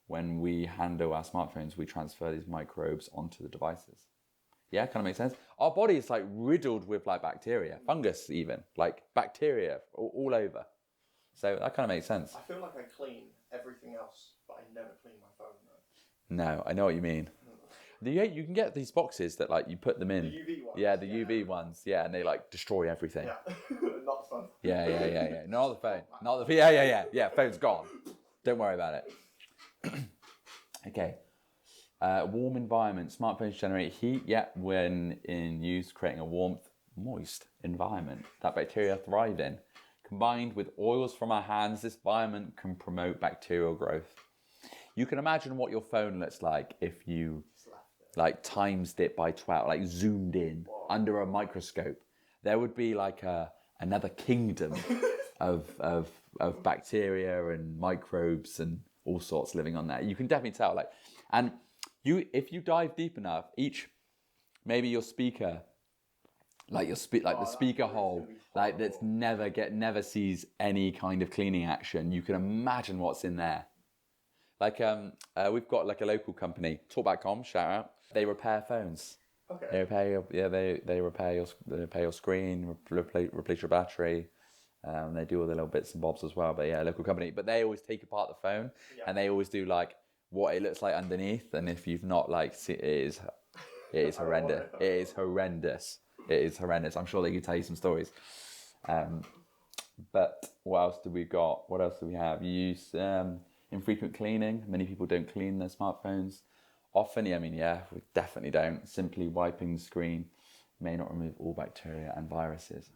When we handle our smartphones, we transfer these microbes onto the devices. Yeah, kind of makes sense. Our body is like riddled with like bacteria, fungus even, like bacteria all over. So that kind of makes sense. I feel like I clean everything else, but I never clean my phone though. No, I know what you mean. You can get these boxes that like you put them in. The UV ones. Yeah, the UV ones. Yeah, and they like destroy everything. Yeah, not the phone. Yeah. Not the phone. Not the yeah. Phone's gone. Don't worry about it. Okay. Warm environment. Smartphones generate heat. Yeah, when in use, creating a moist environment that bacteria thrive in. Combined with oils from our hands, this environment can promote bacterial growth. You can imagine what your phone looks like if you like times it by 12, like zoomed in under a microscope. There would be like another kingdom of bacteria and microbes and all sorts living on there. You can definitely tell. If you dive deep enough, maybe your speaker, the speaker hole, like that's never sees any kind of cleaning action. You can imagine what's in there. Like we've got like a local company, Talk.com, shout out. They repair phones. Okay. They repair your screen, replace your battery. They do all the little bits and bobs as well. But yeah, local company. But they always take apart the phone, and they always do like what it looks like underneath. And if you've not like seen it is horrendous. It is horrendous. It is horrendous. I'm sure they could tell you some stories. But what else do we got? What else do we have? You use infrequent cleaning. Many people don't clean their smartphones often. We definitely don't. Simply wiping the screen may not remove all bacteria and viruses.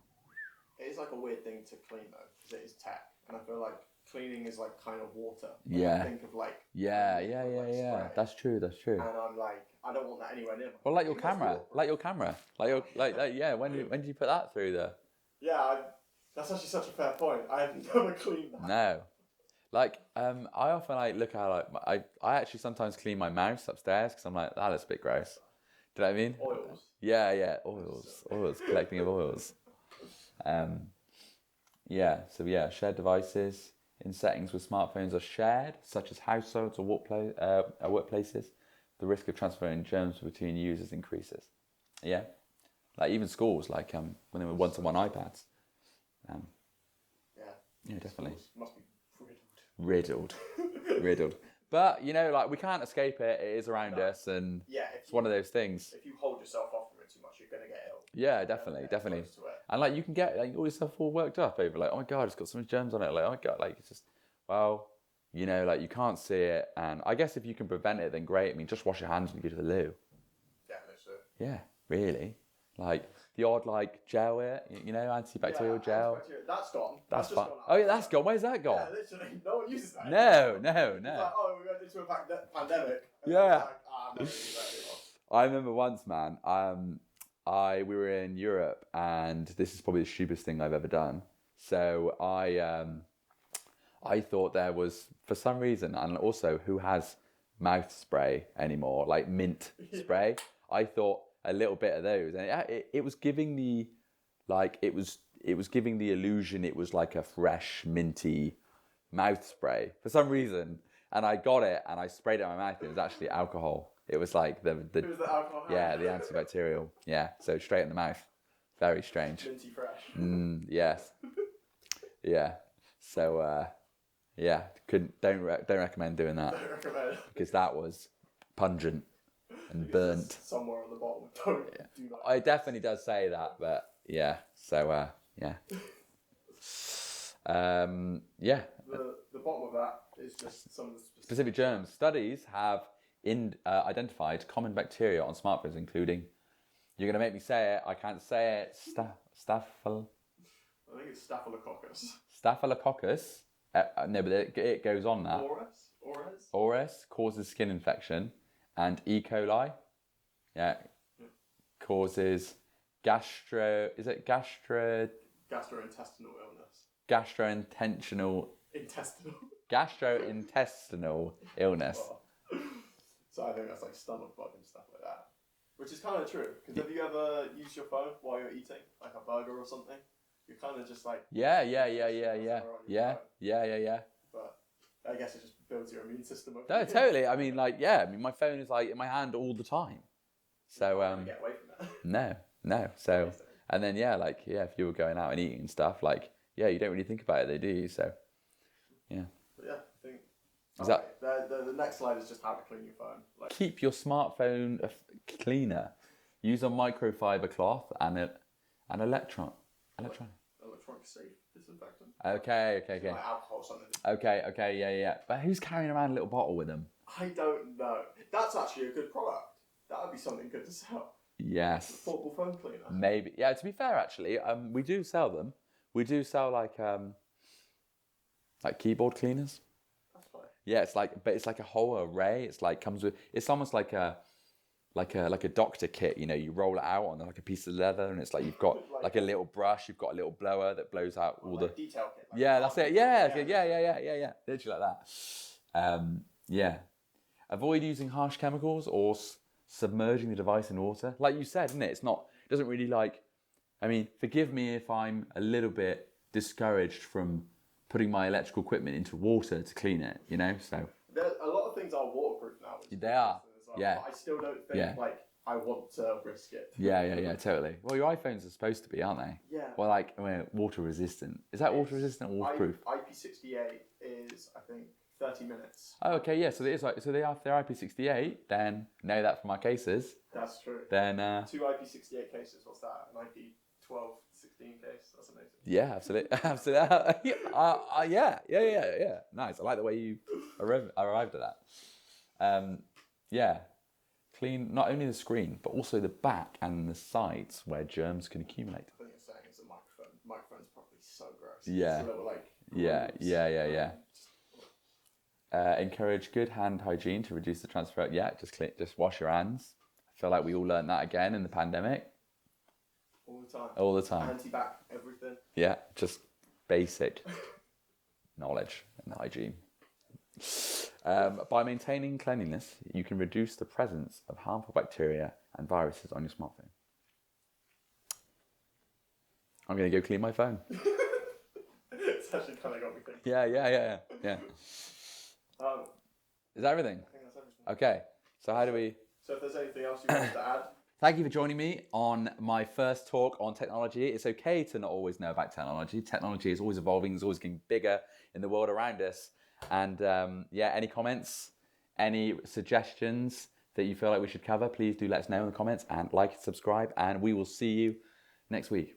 It is like a weird thing to clean though, because it is tech, and I feel like cleaning is like kind of water. Yeah. I think of like. Yeah. Spray. That's true. And I'm like, I don't want that anywhere near. Well, like your camera. When did you put that through there? Yeah, that's actually such a fair point. I have never cleaned that. No. I often look at I actually sometimes clean my mouse upstairs because I'm like, that looks a bit gross. Do you know what I mean? Oils. Yeah, oils, collecting of oils. Shared devices in settings with smartphones are shared, such as households or workplaces. The risk of transferring germs between users increases. Yeah, like even schools, when they were one-to-one iPads. Yeah, definitely. Schools must be riddled. But we can't escape it. It is around us, and it's one of those things. If you hold yourself off from it too much, you're gonna get ill. Yeah, definitely. And you can get all yourself all worked up over oh my god, it's got so many germs on it. Oh my god, it's just you can't see it. And I guess if you can prevent it, then great. I mean, just wash your hands when you go to the loo. Yeah, that's it. Yeah, really. The odd gel, antibacterial gel. That's gone. That's fine. Gone. Oh yeah, that's gone. Where's that gone? Yeah, literally, no one uses that. No. It's like, we went into a pandemic. Yeah. No, use that anymore. I remember once, man. We were in Europe, and this is probably the stupidest thing I've ever done. So I thought there was, for some reason, and also who has mouth spray anymore, like mint spray. I thought a little bit of those, and it was giving the it was giving the illusion it was like a fresh minty mouth spray for some reason. And I got it and I sprayed it in my mouth. It was actually alcohol. It was like the It was the alcohol. yeah, the antibacterial. Yeah, so straight in the mouth. Very strange. Minty fresh. Yes. Yeah. So don't recommend doing that. Don't recommend. Because that was pungent and burnt. Somewhere on the bottom. Do not. It definitely does say that, but yeah. So yeah. The bottom of that is just some of the Specific germs. Studies have identified common bacteria on smartphones, including, you're going to make me say it, I can't say it, I think it's Staphylococcus. Staphylococcus. No, but it goes on that. Aureus causes skin infection, and E. coli, causes gastrointestinal illness. Gastrointestinal illness. So I think that's like stomach bug and stuff like that, which is kind of true. Because have you ever used your phone while you're eating, like a burger or something? You're kind of just like yeah. But I guess it just builds your immune system up. No, totally. I mean, like, my phone is like in my hand all the time. So get away from that. No. So, and then if you were going out and eating and stuff, like, you don't really think about it, do you? So, yeah. But yeah, I think. The next slide is just how to clean your phone. Like, keep your smartphone cleaner. Use a microfiber cloth and an electronic safe disinfectant. Okay. Like alcohol or something. Okay, yeah. But who's carrying around a little bottle with them? I don't know. That's actually a good product. That would be something good to sell. Yes. A portable phone cleaner. Maybe. Yeah, to be fair, actually, we do sell them. We do sell like keyboard cleaners. That's fine. Yeah, it's like a whole array. It's like it's almost like a doctor kit, you roll it out on like a piece of leather, and it's like you've got like a little brush, you've got a little blower that blows out all the detail kit. That's it. Yeah, literally like that. Avoid using harsh chemicals or submerging the device in water. Like you said, isn't it? It doesn't really forgive me if I'm a little bit discouraged from putting my electrical equipment into water to clean it, so. A lot of things are waterproof now. They are. Yeah. But I still don't think I want to risk it. Yeah, totally. Well, your iPhones are supposed to be, aren't they? Yeah. Well, water resistant. Is that water resistant or waterproof? IP68 is, I think, 30 minutes. Oh, okay, yeah. So they're IP68. Then know that from our cases. That's true. Then 2 IP68 cases. What's that? An IP12-16 case. That's amazing. Yeah, absolutely. Yeah. Nice. I like the way you arrived at that. Clean not only the screen, but also the back and the sides where germs can accumulate. I think it's saying it's a microphone. The microphone's probably so gross. Yeah. It's a little, Yeah. Encourage good hand hygiene to reduce the transfer. Yeah, just wash your hands. I feel like we all learned that again in the pandemic. All the time. Anti-bac, everything. Yeah, just basic knowledge and hygiene. By maintaining cleanliness, you can reduce the presence of harmful bacteria and viruses on your smartphone. I'm going to go clean my phone. It's actually kind of got me thinking. Yeah. Is that everything? I think that's everything. Okay, so how do we... So if there's anything else you wanted to add... Thank you for joining me on my first talk on technology. It's okay to not always know about technology. Technology is always evolving, it's always getting bigger in the world around us. And any comments, any suggestions that you feel like we should cover, please do let us know in the comments, and like and subscribe, and we will see you next week.